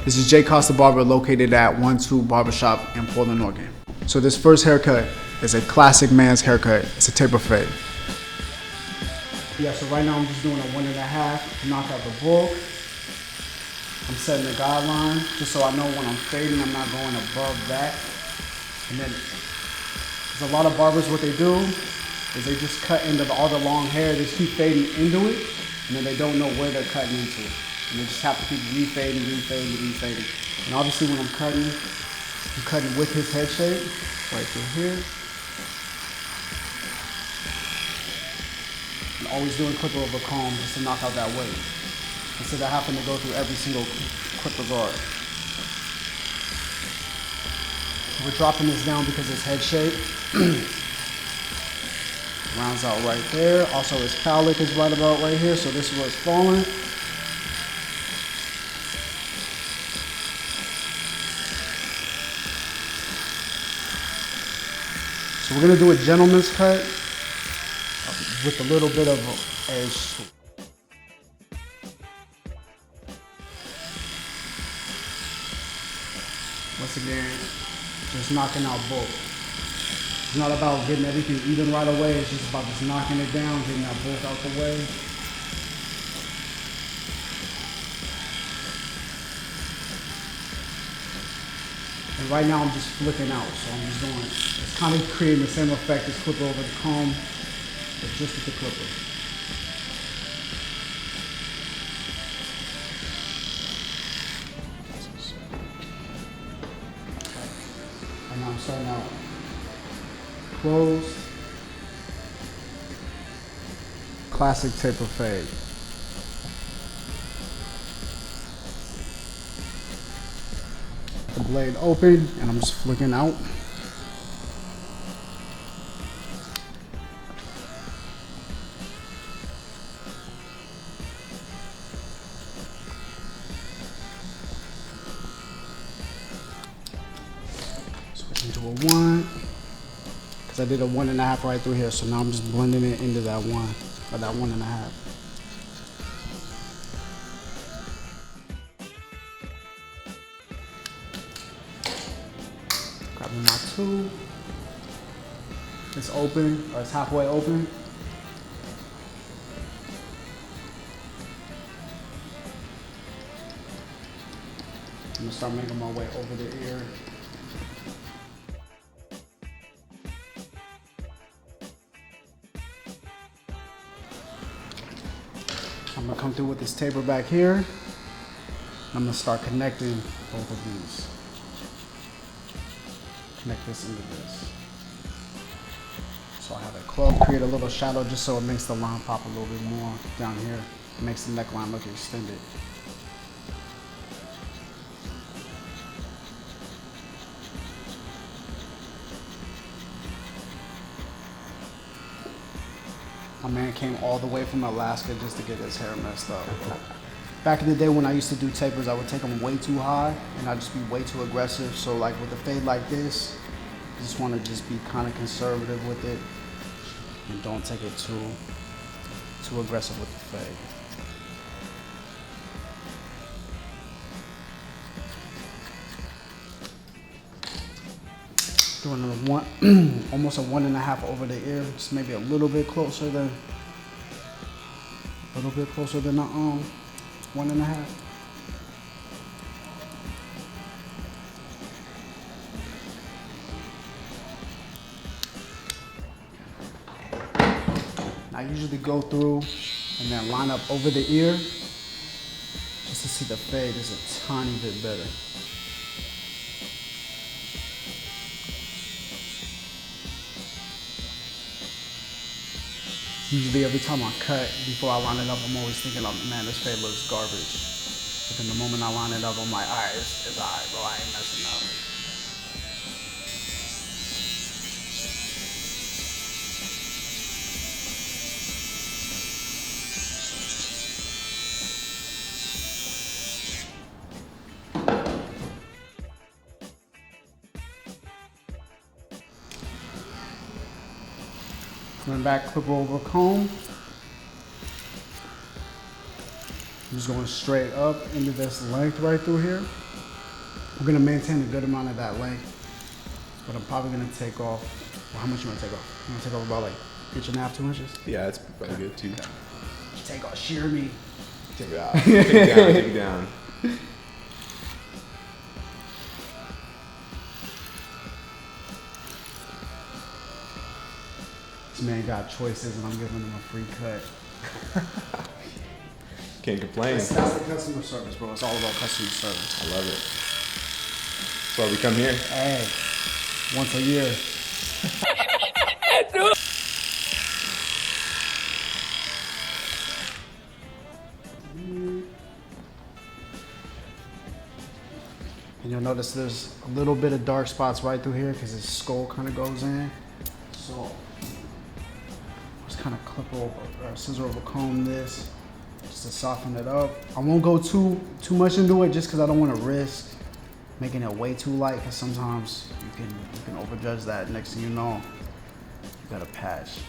This is Jay Costa Barber, located at 1-2 Barbershop in Portland, Oregon. So this first haircut is a classic man's haircut. It's a taper fade. Yeah, so right now I'm just doing a 1.5 to knock out the bulk. I'm setting the guideline just so I know when I'm fading I'm not going above that. And then there's a lot of barbers, what they do is they just cut into all the long hair, they just keep fading into it, and then they don't know where they're cutting into. And they just have to keep refading. And obviously when I'm cutting with his head shape, right through here. I'm always doing clipper over comb just to knock out that weight, instead of having to go through every single clipper guard. We're dropping this down because his head shape rounds out right there. Also his cowlick is right about right here, so this is where it's falling. So we're gonna do a gentleman's cut with a little bit of edge. Once again, just knocking out bulk. It's not about getting everything even right away, it's just about just knocking it down, getting that bulk out the way. And right now I'm just flicking out, so I'm just doing, it's kind of creating the same effect as clipper over the comb, but just with the clipper. And now I'm starting out closed. Classic taper fade. The blade open, and I'm just flicking out. Switching to a 1, because I did a 1.5 right through here, so now I'm just blending it into that 1, or that 1.5. Grabbing my 2. It's open, or it's halfway open. I'm gonna start making my way over the ear. I'm gonna come through with this taper back here. I'm gonna start connecting both of these. Connect this into this. So I have it close, create a little shadow just so it makes the line pop a little bit more down here. It makes the neckline look extended. My man came all the way from Alaska just to get his hair messed up. Back in the day when I used to do tapers, I would take them way too high and I'd just be way too aggressive. So like with a fade like this, I just want to just be kind of conservative with it and don't take it too aggressive with the fade. Doing a 1, almost a 1.5 over the ear, just maybe a little bit closer than the 1.5. I usually go through and then line up over the ear just to see the fade is a tiny bit better. Usually every time I cut, before I line it up, I'm always thinking, oh, man, this fade looks garbage. But then the moment I line it up, I'm like, all right, it's all right, bro, I ain't messing up. Coming back, clipper over comb. I'm just going straight up into this length right through here. I'm gonna maintain a good amount of that length, but I'm probably gonna take off. Well, how much you wanna take off? You wanna take off about like 1.5 inches, 2 inches? Yeah, that's probably good too. Okay. Take off, shear me. Take it out. Take it down. Take it down. This man got choices, and I'm giving him a free cut. Can't complain. That's the customer service, bro. It's all about customer service. I love it. That's why we come here. Hey, once a year. And you'll notice there's a little bit of dark spots right through here because his skull kind of goes in. So just kind of clip over, or scissor over comb this just to soften it up. I won't go too much into it just because I don't want to risk making it way too light, because sometimes you can overjudge that. Next thing you know, you got a patch.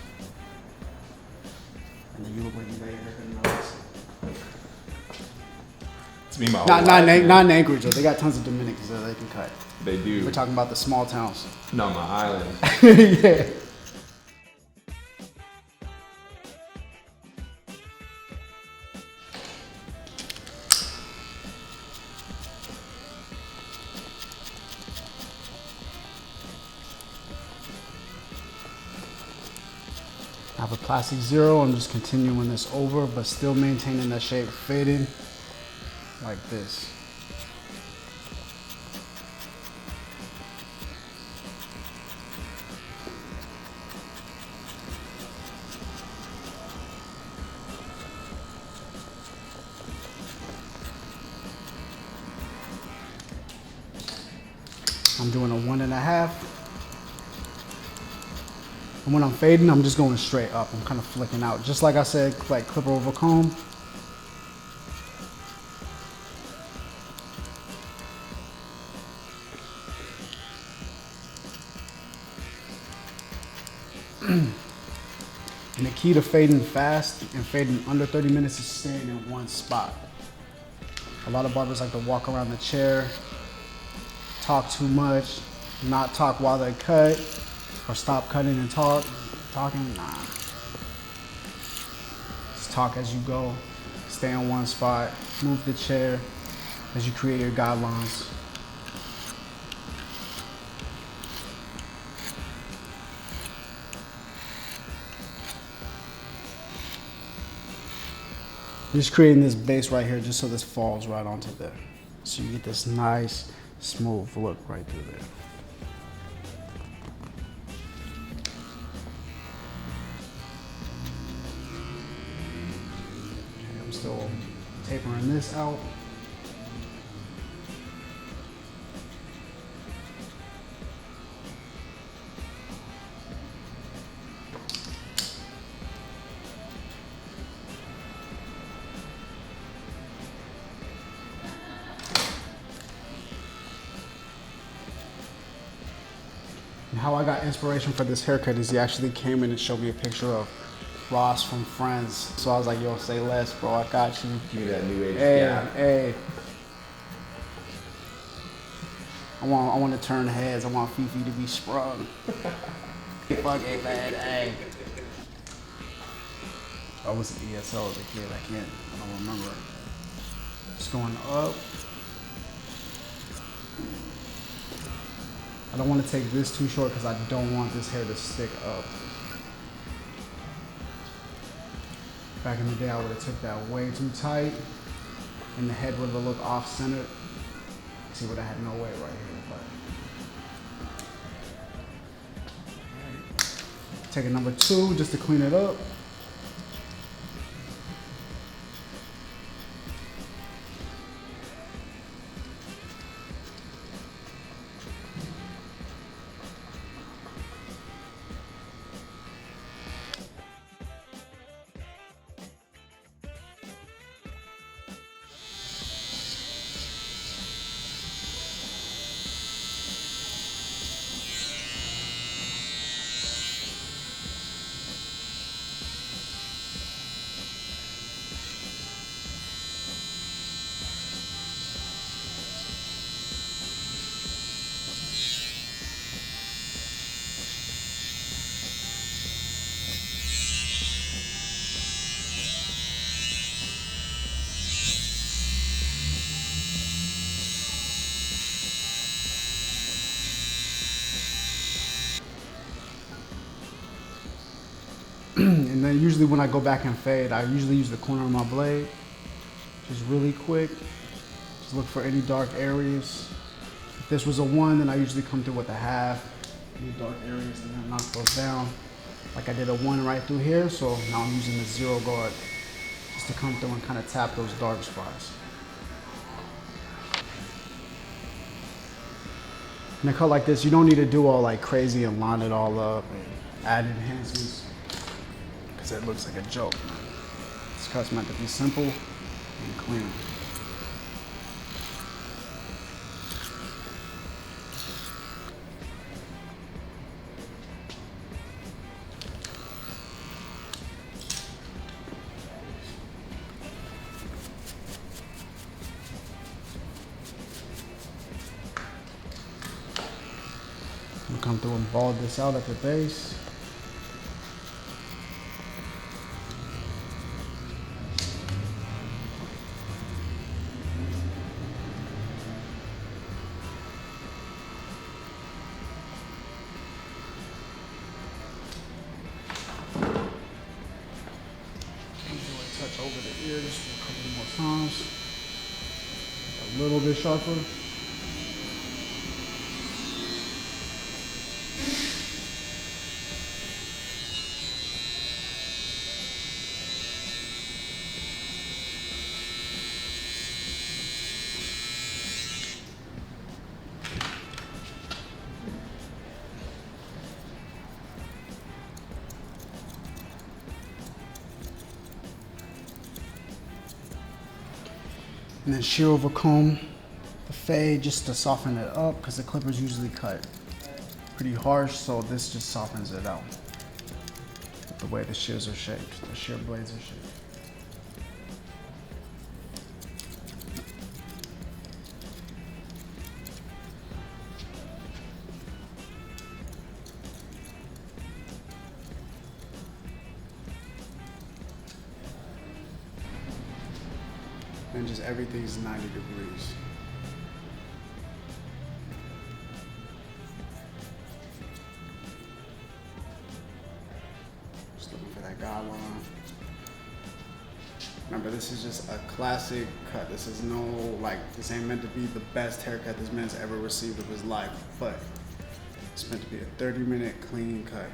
And then you look like you got your haircut nose. It's me, my whole Not life, in Anchorage though. They got tons of Dominicans there they can cut. They do. We're talking about the small towns. No, my island. Yeah. I have a plastic zero. I'm just continuing this over, but still maintaining that shape, fading like this. I'm doing a 1.5. And when I'm fading, I'm just going straight up. I'm kind of flicking out. Just like I said, like clipper over comb. And the key to fading fast and fading under 30 minutes is staying in one spot. A lot of barbers like to walk around the chair, talk too much, not talk while they cut, or stop cutting and talking. Nah. Just talk as you go. Stay in one spot. Move the chair as you create your guidelines. Just creating this base right here just so this falls right onto there. So you get this nice, smooth look right through there. Okay, I'm still tapering this out. And how I got inspiration for this haircut is he actually came in and showed me a picture of Ross from Friends. So I was like, yo, say less, bro, I got you. Give me that new age. Hey, Yeah. hey. I want to turn heads. I want Fifi to be sprung. Fuck it, man, hey. I was an ESL as a kid, I don't remember. Just going up. I don't want to take this too short because I don't want this hair to stick up. Back in the day, I would have took that way too tight and the head would have looked off-centered. See, would have had no way right here, but. Right. Take a number 2 just to clean it up. then usually when I go back and fade, I usually use the corner of my blade, just really quick. Just look for any dark areas. If this was a 1, then I usually come through with a half, any dark areas, and then knock those down. Like I did a 1 right through here, so now I'm using the 0 guard just to come through and kind of tap those dark spots. In a cut like this, you don't need to do all like crazy and line it all up and add enhancements, because it looks like a joke. This cut's meant to be simple and clean. I'm gonna come through and bald this out at the base. Touch over the ears a couple more times. A little bit sharper. And then shear over comb the fade just to soften it up, because the clippers usually cut pretty harsh, so this just softens it out with the way the shears are shaped, the shear blades are shaped. And just everything's 90 degrees. Just looking for that guideline. Remember, this is just a classic cut. This is no, like, this ain't meant to be the best haircut this man's ever received of his life, but it's meant to be a 30-minute clean cut.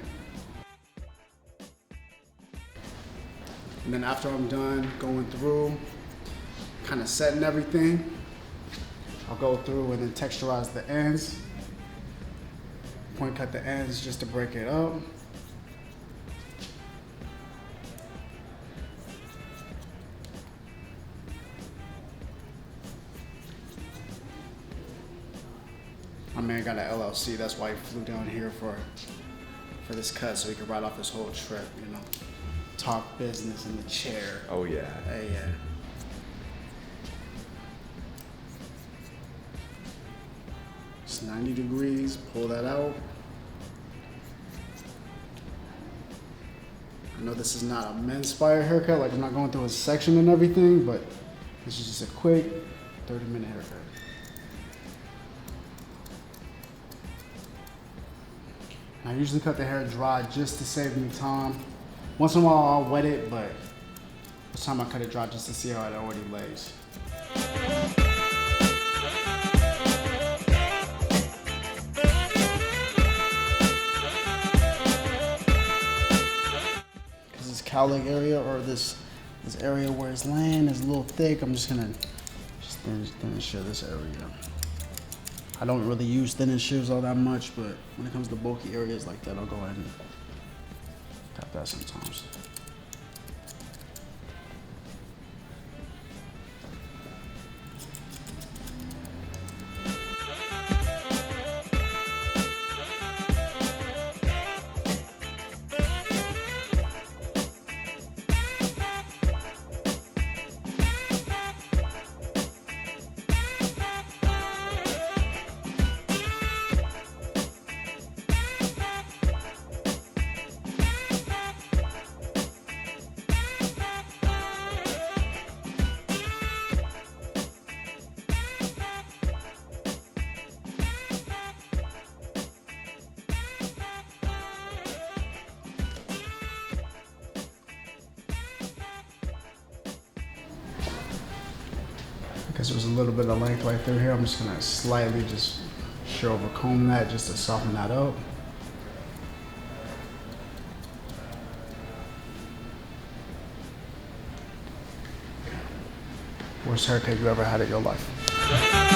And then after I'm done going through, kind of setting everything, I'll go through and then texturize the ends, point cut the ends just to break it up. My man got an LLC, that's why he flew down here for this cut, so he could ride off his whole trip, you know, talk business in the chair. Oh yeah. Hey, yeah. It's 90 degrees, pull that out. I know this is not a men's-inspired haircut, like I'm not going through a section and everything, but this is just a quick 30-minute haircut. I usually cut the hair dry just to save me time. Once in a while I'll wet it, but this time I cut it dry just to see how it already lays. Because this cowlick area, or this area where it's laying, is a little thick, I'm just gonna thin and shear this area. I don't really use thin and shears all that much, but when it comes to bulky areas like that, I'll go ahead and cut that sometimes. Because there's a little bit of length right through here. I'm just gonna slightly just shear over comb that just to soften that up. Worst haircut you ever had in your life?